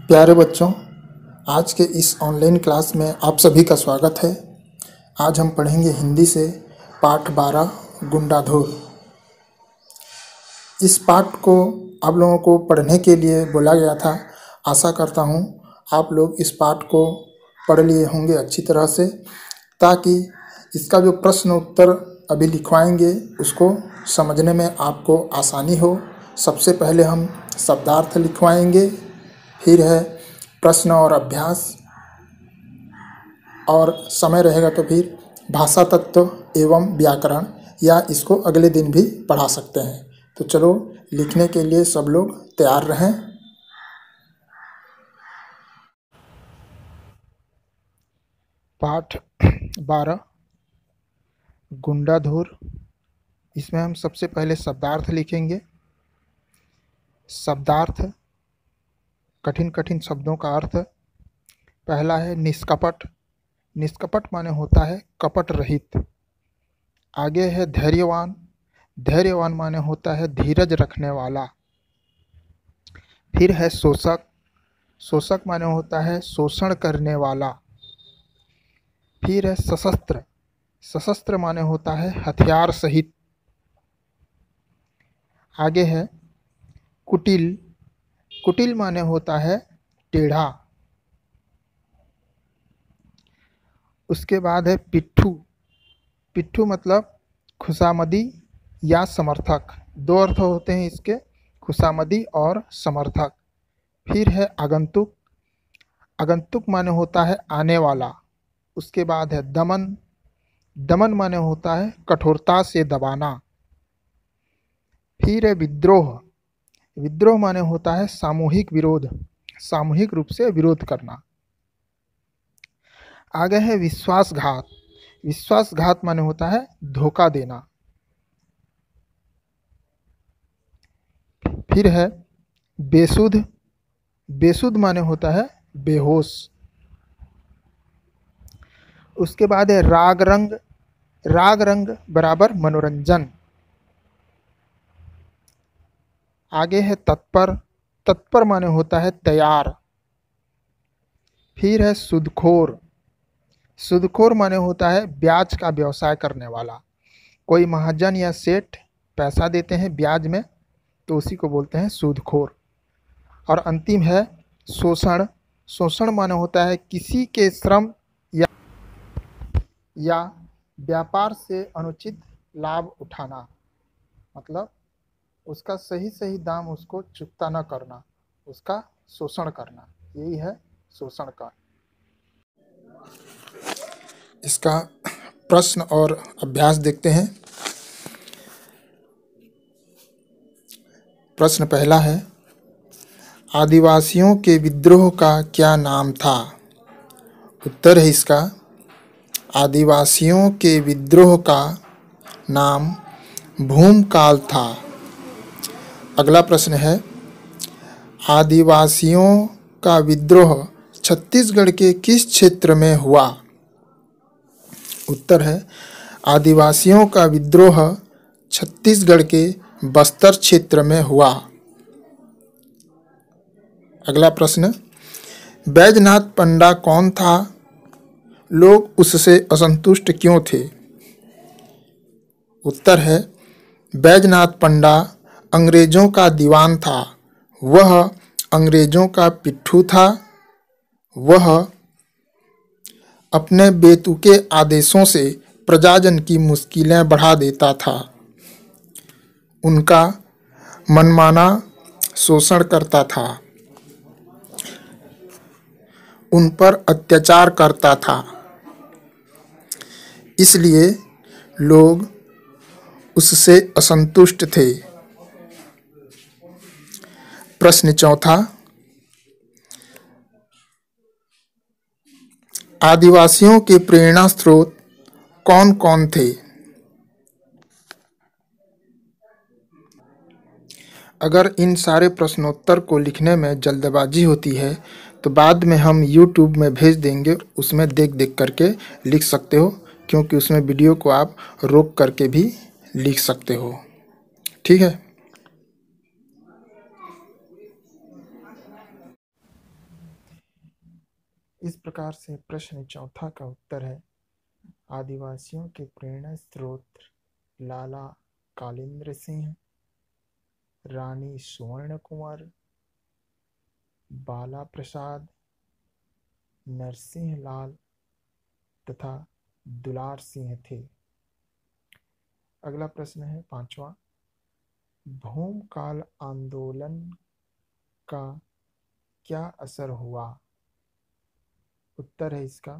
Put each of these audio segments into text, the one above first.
प्यारे बच्चों, आज के इस ऑनलाइन क्लास में आप सभी का स्वागत है। आज हम पढ़ेंगे हिंदी से पाठ 12 गुंडाधुर। इस पाठ को आप लोगों को पढ़ने के लिए बोला गया था। आशा करता हूँ आप लोग इस पाठ को पढ़ लिए होंगे अच्छी तरह से, ताकि इसका जो प्रश्न उत्तर अभी लिखवाएंगे उसको समझने में आपको आसानी हो। सबसे पहले हम शब्दार्थ लिखवाएंगे, फिर है प्रश्न और अभ्यास, और समय रहेगा तो फिर भाषा तत्व एवं व्याकरण, या इसको अगले दिन भी पढ़ा सकते हैं। तो चलो लिखने के लिए सब लोग तैयार रहें। पाठ 12 गुंडाधुर। इसमें हम सबसे पहले शब्दार्थ लिखेंगे। शब्दार्थ, कठिन कठिन शब्दों का अर्थ। पहला है निष्कपट। निष्कपट माने होता है कपट रहित। आगे है धैर्यवान। धैर्यवान माने होता है धीरज रखने वाला। फिर है शोषक। शोषक माने होता है शोषण करने वाला। फिर है सशस्त्र। सशस्त्र माने होता है हथियार सहित। आगे है कुटिल। कुटिल माने होता है टेढ़ा। उसके बाद है पिट्ठू। पिट्ठू मतलब खुशामदी या समर्थक। दो अर्थ होते हैं इसके, खुशामदी और समर्थक। फिर है आगंतुक। आगंतुक माने होता है आने वाला। उसके बाद है दमन। दमन माने होता है कठोरता से दबाना। फिर है विद्रोह। विद्रोह माने होता है सामूहिक विरोध, सामूहिक रूप से विरोध करना। आगे है विश्वासघात। विश्वासघात माने होता है धोखा देना। फिर है बेसुध। बेसुध माने होता है बेहोश। उसके बाद है राग रंग। राग रंग बराबर मनोरंजन। आगे है तत्पर। तत्पर माने होता है तैयार। फिर है सूदखोर। सूदखोर माने होता है ब्याज का व्यवसाय करने वाला। कोई महाजन या सेठ पैसा देते हैं ब्याज में, तो उसी को बोलते हैं सूदखोर। और अंतिम है शोषण। शोषण माने होता है किसी के श्रम या व्यापार से अनुचित लाभ उठाना, मतलब उसका सही सही दाम उसको चुकता न करना, उसका शोषण करना, यही है शोषण का। इसका प्रश्न और अभ्यास देखते हैं। प्रश्न पहला है, आदिवासियों के विद्रोह का क्या नाम था? उत्तर है इसका, आदिवासियों के विद्रोह का नाम भूमकाल था। अगला प्रश्न है, आदिवासियों का विद्रोह छत्तीसगढ़ के किस क्षेत्र में हुआ? उत्तर है, आदिवासियों का विद्रोह छत्तीसगढ़ के बस्तर क्षेत्र में हुआ। अगला प्रश्न, बैजनाथ पंडा कौन था? लोग उससे असंतुष्ट क्यों थे? उत्तर है, बैजनाथ पंडा अंग्रेजों का दीवान था। वह अंग्रेजों का पिट्ठू था। वह अपने बेतुके आदेशों से प्रजाजन की मुश्किलें बढ़ा देता था। उनका मनमाना शोषण करता था। उन पर अत्याचार करता था। इसलिए लोग उससे असंतुष्ट थे। प्रश्न चौथा, आदिवासियों के प्रेरणा स्रोत कौन कौन थे? अगर इन सारे प्रश्नोत्तर को लिखने में जल्दबाजी होती है तो बाद में हम YouTube में भेज देंगे, उसमें देख देख करके लिख सकते हो, क्योंकि उसमें वीडियो को आप रोक करके भी लिख सकते हो। ठीक है। इस प्रकार से प्रश्न चौथा का उत्तर है आदिवासियों के प्रेरणा स्रोत लाला कालिंद्र सिंह, रानी सुवर्ण कुंवर, बाला प्रसाद, नरसिंह लाल तथा दुलार सिंह थे। अगला प्रश्न है पांचवा, भूमकाल आंदोलन का क्या असर हुआ? उत्तर है इसका,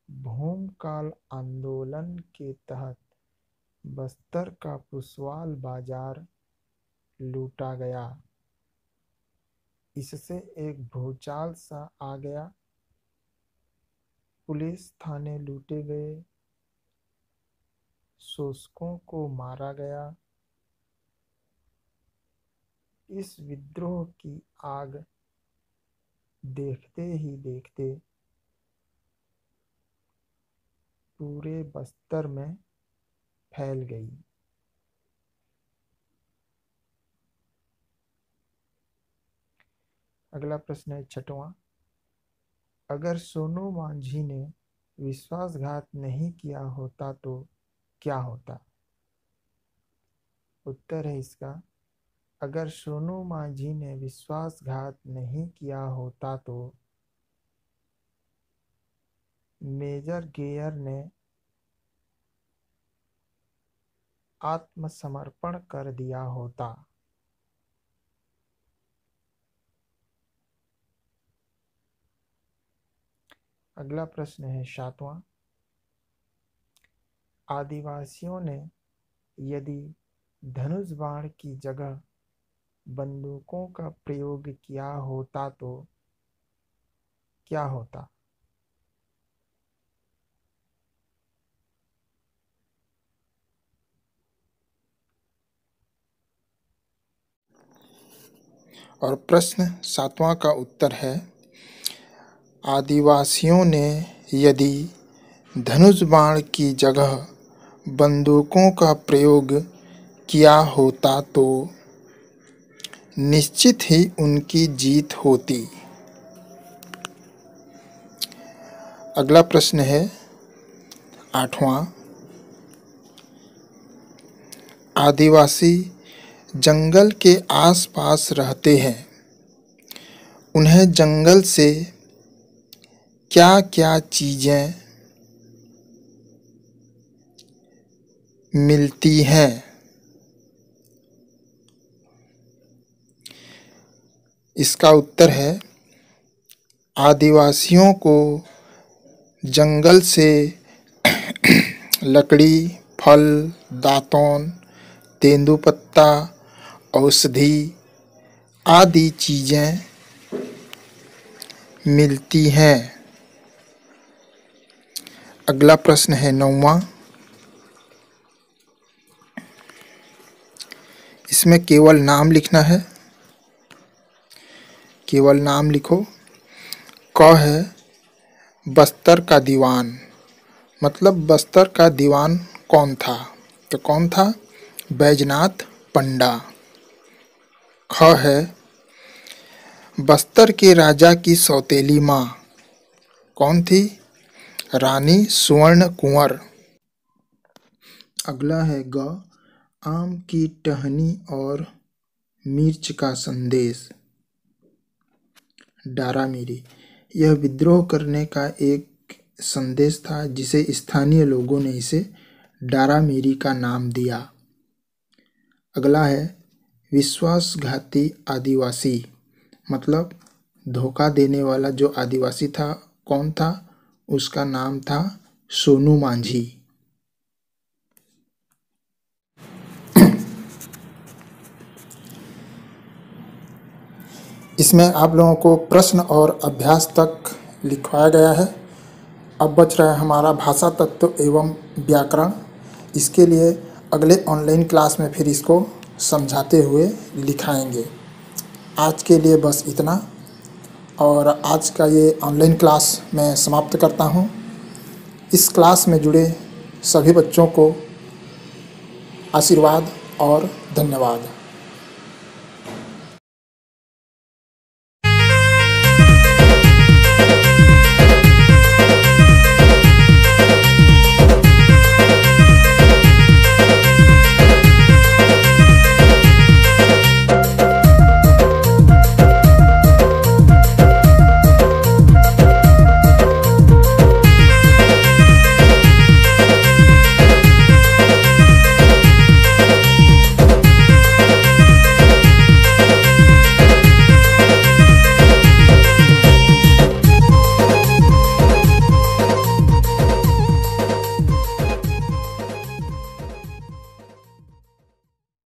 भूमकाल आंदोलन के तहत बस्तर का पुसवाल बाजार लूटा गया। इससे एक भूचाल सा आ गया, पुलिस थाने लूटे गए, शोषकों को मारा गया। इस विद्रोह की आग देखते ही देखते पूरे बस्तर में फैल गई। अगला प्रश्न है छठवां, अगर सोनू मांझी ने विश्वासघात नहीं किया होता तो क्या होता? उत्तर है इसका, अगर सोनू मांझी ने विश्वासघात नहीं किया होता तो मेजर गेयर ने आत्मसमर्पण कर दिया होता। अगला प्रश्न है सातवां, आदिवासियों ने यदि धनुष बाण की जगह बंदूकों का प्रयोग किया होता तो क्या होता? और प्रश्न सातवां का उत्तर है, आदिवासियों ने यदि धनुष बाण की जगह बंदूकों का प्रयोग किया होता तो निश्चित ही उनकी जीत होती। अगला प्रश्न है आठवां, आदिवासी जंगल के आसपास रहते हैं, उन्हें जंगल से क्या क्या चीजें मिलती हैं? इसका उत्तर है, आदिवासियों को जंगल से लकड़ी, फल, दातून, तेंदुपत्ता, औषधि आदि चीजें मिलती हैं। अगला प्रश्न है नौवां, इसमें केवल नाम लिखना है, केवल नाम लिखो। क है बस्तर का दीवान, मतलब बस्तर का दीवान कौन था? तो कौन था? बैजनाथ पंडा। ख है बस्तर के राजा की सौतेली माँ कौन थी? रानी सुवर्ण कुंवर। अगला है ग, आम की टहनी और मिर्च का संदेश। डारामीरी, यह विद्रोह करने का एक संदेश था जिसे स्थानीय लोगों ने इसे डारामीरी का नाम दिया। अगला है विश्वासघाती आदिवासी, मतलब धोखा देने वाला जो आदिवासी था कौन था? उसका नाम था सोनू मांझी। इसमें आप लोगों को प्रश्न और अभ्यास तक लिखवाया गया है। अब बच रहा है हमारा भाषा तत्व एवं व्याकरण। इसके लिए अगले ऑनलाइन क्लास में फिर इसको समझाते हुए लिखाएंगे। आज के लिए बस इतना, और आज का ये ऑनलाइन क्लास मैं समाप्त करता हूँ। इस क्लास में जुड़े सभी बच्चों को आशीर्वाद और धन्यवाद।